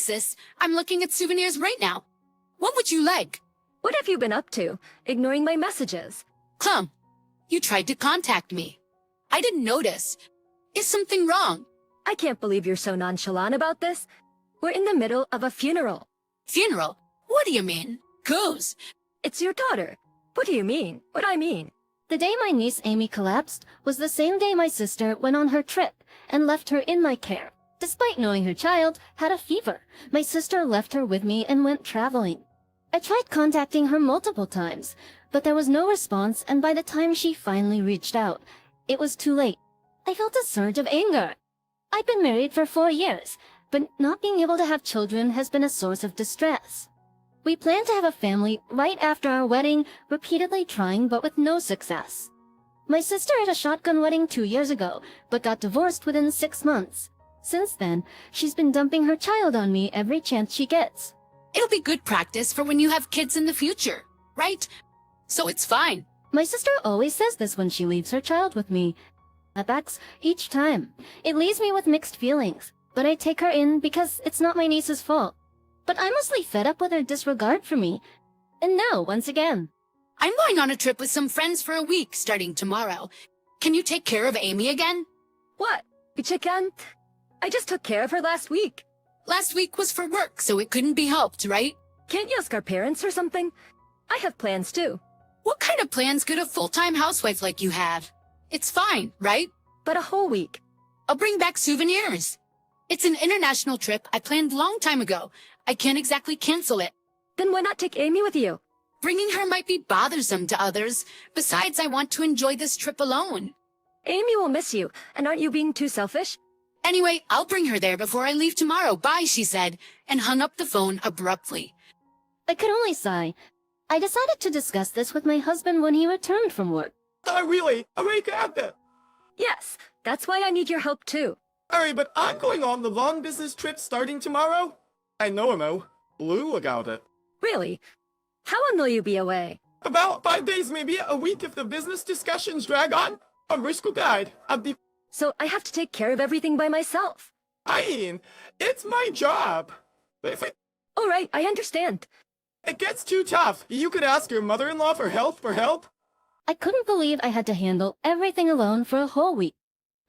sis, I'm looking at souvenirs right now. What would you like? What have you been up to? Ignoring my messages. Clum, you tried to contact me. I didn't notice. Is something wrong? I can't believe you're so nonchalant about this. We're in the middle of a funeral. Funeral? What do you mean? Goose. It's your daughter. What do you mean? What I mean? The day my niece Amy collapsed was the same day my sister went on her trip and left her in my care. Despite knowing her child had a fever, my sister left her with me and went traveling. I tried contacting her multiple times, but there was no response, and by the time she finally reached out, it was too late. I felt a surge of anger. I'd been married for 4 years, but not being able to have children has been a source of distress. We planned to have a family right after our wedding, repeatedly trying but with no success. My sister had a shotgun wedding 2 years ago, but got divorced within 6 months. Since then, she's been dumping her child on me every chance she gets. It'll be good practice for when you have kids in the future, right? So it's fine. My sister always says this when she leaves her child with me. Backs each time. It leaves me with mixed feelings, but I take her in because it's not my niece's fault. But I'm mostly fed up with her disregard for me. And now, once again. I'm going on a trip with some friends for a week starting tomorrow. Can you take care of Amy again? What? You can't? I just took care of her last week. Last week was for work, so it couldn't be helped, right? Can't you ask our parents or something? I have plans too. What kind of plans could a full-time housewife like you have? It's fine, right? But a whole week. I'll bring back souvenirs. It's an international trip I planned long time ago. I can't exactly cancel it. Then why not take Amy with you? Bringing her might be bothersome to others. Besides, I want to enjoy this trip alone. Amy will miss you, and aren't you being too selfish? Anyway, I'll bring her there before I leave tomorrow. Bye, she said, and hung up the phone abruptly. I could only sigh. I decided to discuss this with my husband when he returned from work. Really? I got that. Yes, that's why I need your help too. Alright, but I'm going on the long business trip starting tomorrow. I know, Blue about it. Really? How long will you be away? About 5 days, maybe a week if the business discussions drag on. A risk will guide. So I have to take care of everything by myself. It's my job. If Alright, I understand. it gets too tough, you could ask your mother-in-law for help. I couldn't believe I had to handle everything alone for a whole week.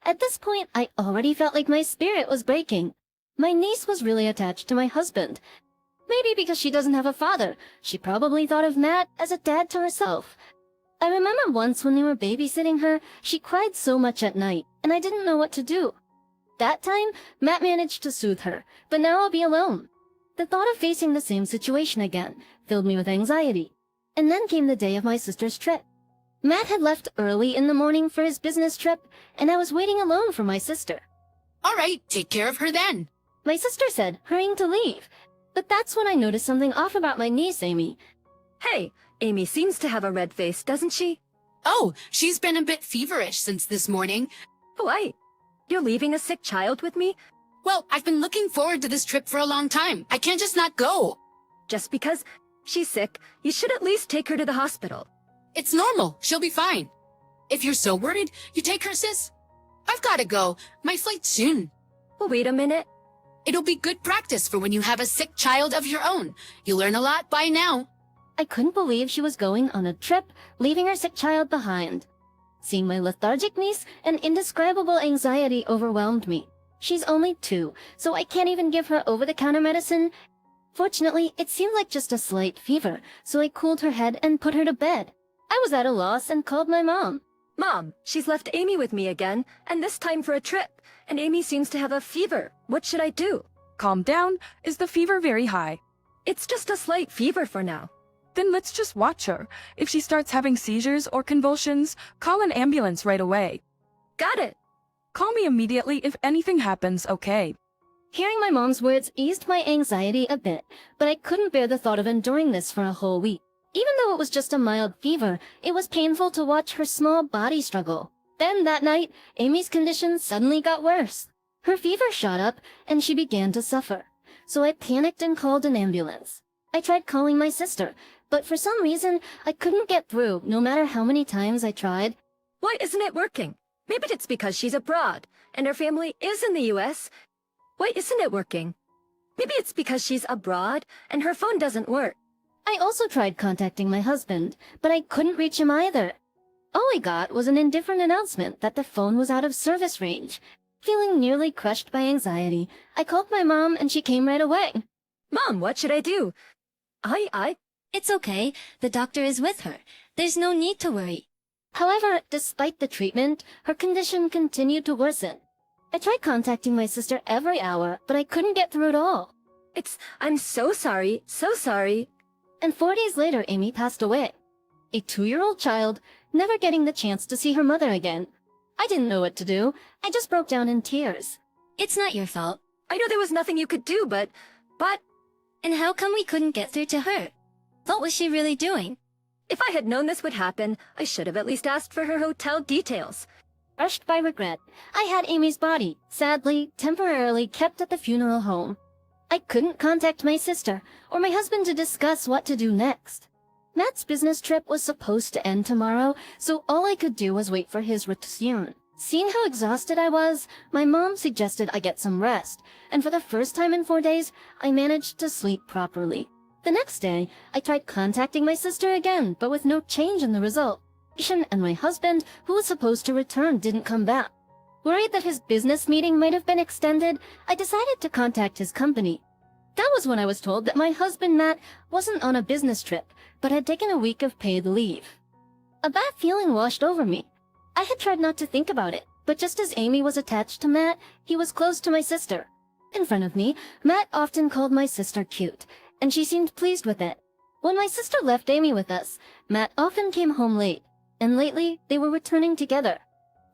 At this point, I already felt like my spirit was breaking. My niece was really attached to my husband. Maybe because she doesn't have a father, she probably thought of Matt as a dad to herself. I remember once when we were babysitting her, she cried so much at night, and I didn't know what to do. That time, Matt managed to soothe her, but now I'll be alone. The thought of facing the same situation again filled me with anxiety. And then came the day of my sister's trip. Matt had left early in the morning for his business trip, and I was waiting alone for my sister. All right, take care of her then. My sister said, hurrying to leave. But that's when I noticed something off about my niece, Amy. Hey, Amy seems to have a red face, doesn't she? Oh, she's been a bit feverish since this morning. Why? You're leaving a sick child with me? Well, I've been looking forward to this trip for a long time. I can't just not go. Just because she's sick, you should at least take her to the hospital. It's normal. She'll be fine. If you're so worried, you take her, sis. I've gotta go. My flight's soon. Well, wait a minute. It'll be good practice for when you have a sick child of your own. You'll learn a lot by now. I couldn't believe she was going on a trip, leaving her sick child behind. Seeing my lethargic niece, an indescribable anxiety overwhelmed me. She's only 2, so I can't even give her over-the-counter medicine. Fortunately, it seemed like just a slight fever, so I cooled her head and put her to bed. I was at a loss and called my mom. Mom, she's left Amy with me again, and this time for a trip. And Amy seems to have a fever. What should I do? Calm down. Is the fever very high? It's just a slight fever for now. Then let's just watch her. If she starts having seizures or convulsions, call an ambulance right away. Got it. Call me immediately if anything happens, okay? Hearing my mom's words eased my anxiety a bit, but I couldn't bear the thought of enduring this for a whole week. Even though it was just a mild fever, it was painful to watch her small body struggle. Then that night, Amy's condition suddenly got worse. Her fever shot up, and she began to suffer. So I panicked and called an ambulance. I tried calling my sister, but for some reason, I couldn't get through, no matter how many times I tried. Why isn't it working? Maybe it's because she's abroad, and her family is in the US. Why isn't it working? Maybe it's because she's abroad and her phone doesn't work. I also tried contacting my husband, but I couldn't reach him either. All I got was an indifferent announcement that the phone was out of service range. Feeling nearly crushed by anxiety, I called my mom and she came right away. Mom, what should I do? It's okay. The doctor is with her. There's no need to worry. However, despite the treatment, her condition continued to worsen. I tried contacting my sister every hour, but I couldn't get through at all. I'm so sorry, so sorry. And 4 days later, Amy passed away. A 2-year-old child, never getting the chance to see her mother again. I didn't know what to do. I just broke down in tears. It's not your fault. I know there was nothing you could do, but... And how come we couldn't get through to her? What was she really doing? If I had known this would happen, I should have at least asked for her hotel details. Crushed by regret, I had Amy's body, sadly, temporarily kept at the funeral home. I couldn't contact my sister or my husband to discuss what to do next. Matt's business trip was supposed to end tomorrow, so all I could do was wait for his return. Seeing how exhausted I was, my mom suggested I get some rest, and for the first time in 4 days, I managed to sleep properly. The next day, I tried contacting my sister again, but with no change in the result. And my husband, who was supposed to return, didn't come back. Worried that his business meeting might have been extended, I decided to contact his company. That was when I was told that my husband, Matt, wasn't on a business trip, but had taken a week of paid leave. A bad feeling washed over me. I had tried not to think about it, but just as Amy was attached to Matt, he was close to my sister. In front of me, Matt often called my sister cute, and she seemed pleased with it. When my sister left Amy with us, Matt often came home late, and lately they were returning together.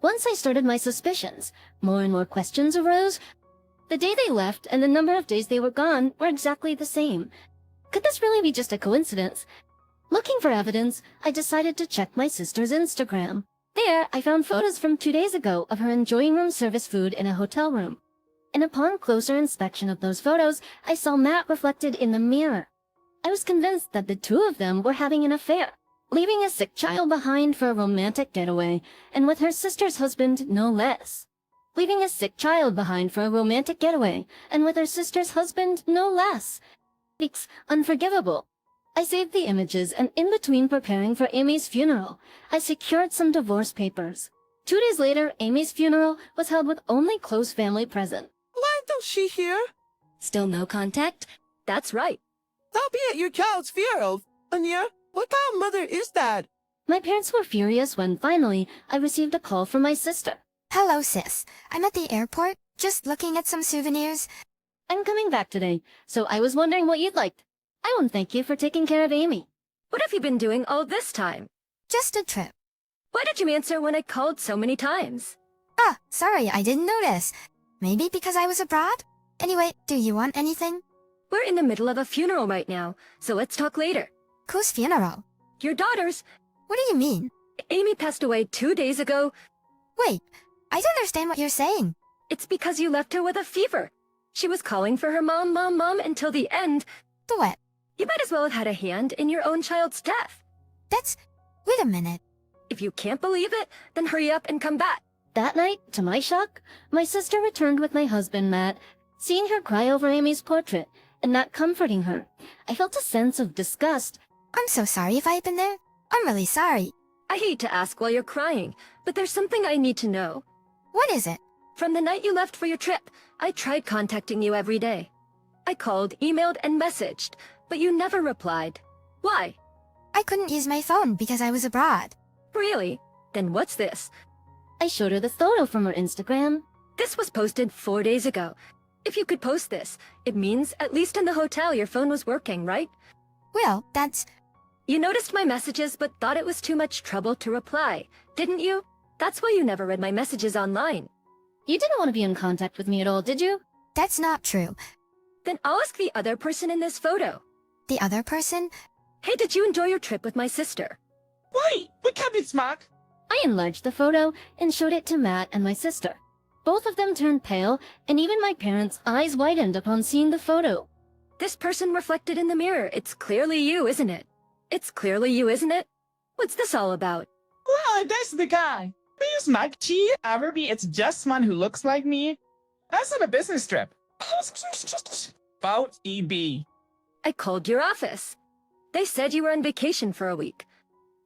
Once I started my suspicions, more and more questions arose. The day they left and the number of days they were gone were exactly the same. Could this really be just a coincidence? Looking for evidence, I decided to check my sister's Instagram. There, I found photos from 2 days ago of her enjoying room service food in a hotel room. And upon closer inspection of those photos, I saw Matt reflected in the mirror. I was convinced that the two of them were having an affair, leaving a sick child behind for a romantic getaway, and with her sister's husband no less. Leaving a sick child behind for a romantic getaway, and with her sister's husband no less. It's unforgivable. I saved the images, and in between preparing for Amy's funeral, I secured some divorce papers. 2 days later, Amy's funeral was held with only close family present. Why don't she hear? Still no contact? That's right. I'll be at your child's funeral. Anya, what kind of mother is that? My parents were furious when, finally, I received a call from my sister. Hello, sis. I'm at the airport, just looking at some souvenirs. I'm coming back today, so I was wondering what you'd like. I want to thank you for taking care of Amy. What have you been doing all this time? Just a trip. Why did you answer when I called so many times? Ah, sorry, I didn't notice. Maybe because I was abroad? Anyway, do you want anything? We're in the middle of a funeral right now, so let's talk later. Whose funeral? Your daughter's. What do you mean? Amy passed away 2 days ago. Wait, I don't understand what you're saying. It's because you left her with a fever. She was calling for her mom until the end. The what? You might as well have had a hand in your own child's death. Wait a minute. If you can't believe it, then hurry up and come back. That night, to my shock, my sister returned with my husband, Matt. Seeing her cry over Amy's portrait and not comforting her, I felt a sense of disgust. I'm so sorry if I've been there. I'm really sorry. I hate to ask while you're crying, but there's something I need to know. What is it? From the night you left for your trip, I tried contacting you every day. I called, emailed, and messaged, but you never replied. Why? I couldn't use my phone because I was abroad. Really? Then what's this? I showed her the photo from her Instagram. This was posted 4 days ago. If you could post this, it means at least in the hotel your phone was working, right? Well, that's... You noticed my messages but thought it was too much trouble to reply, didn't you? That's why you never read my messages online. You didn't want to be in contact with me at all, did you? That's not true. Then I'll ask the other person in this photo. The other person? Hey, did you enjoy your trip with my sister? Wait, we can't be smart. I enlarged the photo and showed it to Matt and my sister. Both of them turned pale, and even my parents' eyes widened upon seeing the photo. This person reflected in the mirror, it's clearly you, isn't it? It's clearly you, isn't it? What's this all about? Well, that's the guy. Please, Mike T. Ruby, it's just someone who looks like me. That's on a business trip. About EB. I called your office. They said you were on vacation for a week.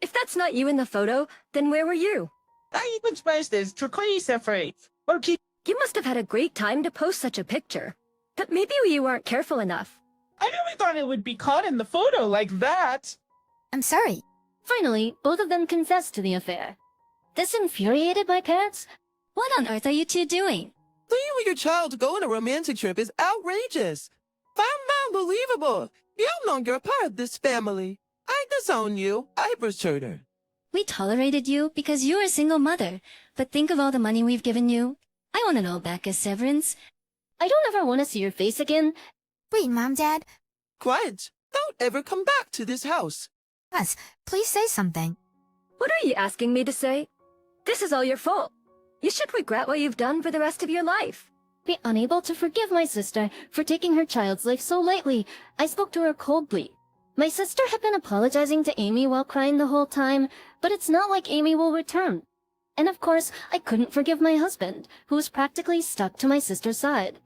If that's not you in the photo, then where were you? I even this to separate. Okay. You must have had a great time to post such a picture. But maybe you weren't careful enough. I never thought it would be caught in the photo like that. I'm sorry. Finally, both of them confessed to the affair. This infuriated my parents. What on earth are you two doing? For you and your child to go on a romantic trip is outrageous. Unbelievable. You're no longer a part of this family. I disown you. I pursued her. We tolerated you because you're a single mother. But think of all the money we've given you. I want it all back as severance. I don't ever want to see your face again. Wait, Mom, Dad. Quiet. Don't ever come back to this house. Gus, please say something. What are you asking me to say? This is all your fault. You should regret what you've done for the rest of your life. Be unable to forgive my sister for taking her child's life so lightly, I spoke to her coldly. My sister had been apologizing to Amy while crying the whole time, but it's not like Amy will return. And of course, I couldn't forgive my husband, who was practically stuck to my sister's side.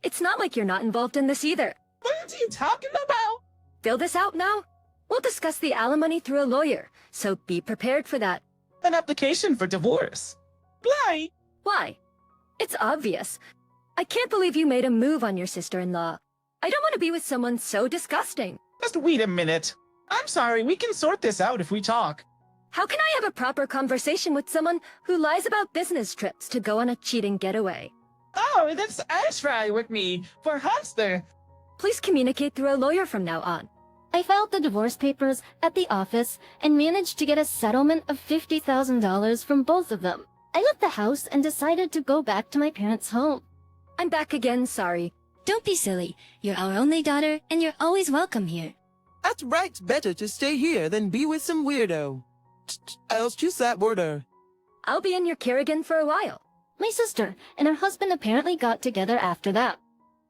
It's not like you're not involved in this either. What are you talking about? Fill this out now. We'll discuss the alimony through a lawyer, so be prepared for that. An application for divorce. Bly. Why? It's obvious. I can't believe you made a move on your sister-in-law. I don't want to be with someone so disgusting. Just wait a minute. I'm sorry, we can sort this out if we talk. How can I have a proper conversation with someone who lies about business trips to go on a cheating getaway? Oh, that's Ashray with me for Hustler. Please communicate through a lawyer from now on. I filed the divorce papers at the office and managed to get a settlement of $50,000 from both of them. I left the house and decided to go back to my parents' home. I'm back again, sorry. Don't be silly. You're our only daughter, and you're always welcome here. That's right, better to stay here than be with some weirdo. Else choose that border. I'll be in your care again for a while. My sister and her husband apparently got together after that.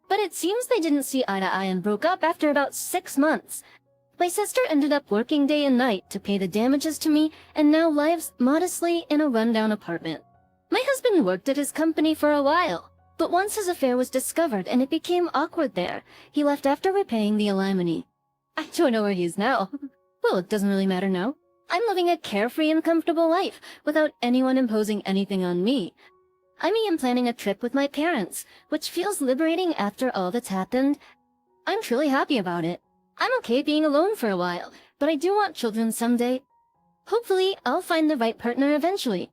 But it seems they didn't see eye to eye and broke up after about 6 months. My sister ended up working day and night to pay the damages to me and now lives modestly in a rundown apartment. My husband worked at his company for a while, but once his affair was discovered and it became awkward there, he left after repaying the alimony. I don't know where he is now. Well, it doesn't really matter now. I'm living a carefree and comfortable life without anyone imposing anything on me. I'm even planning a trip with my parents, which feels liberating after all that's happened. I'm truly happy about it. I'm okay being alone for a while, but I do want children someday. Hopefully, I'll find the right partner eventually.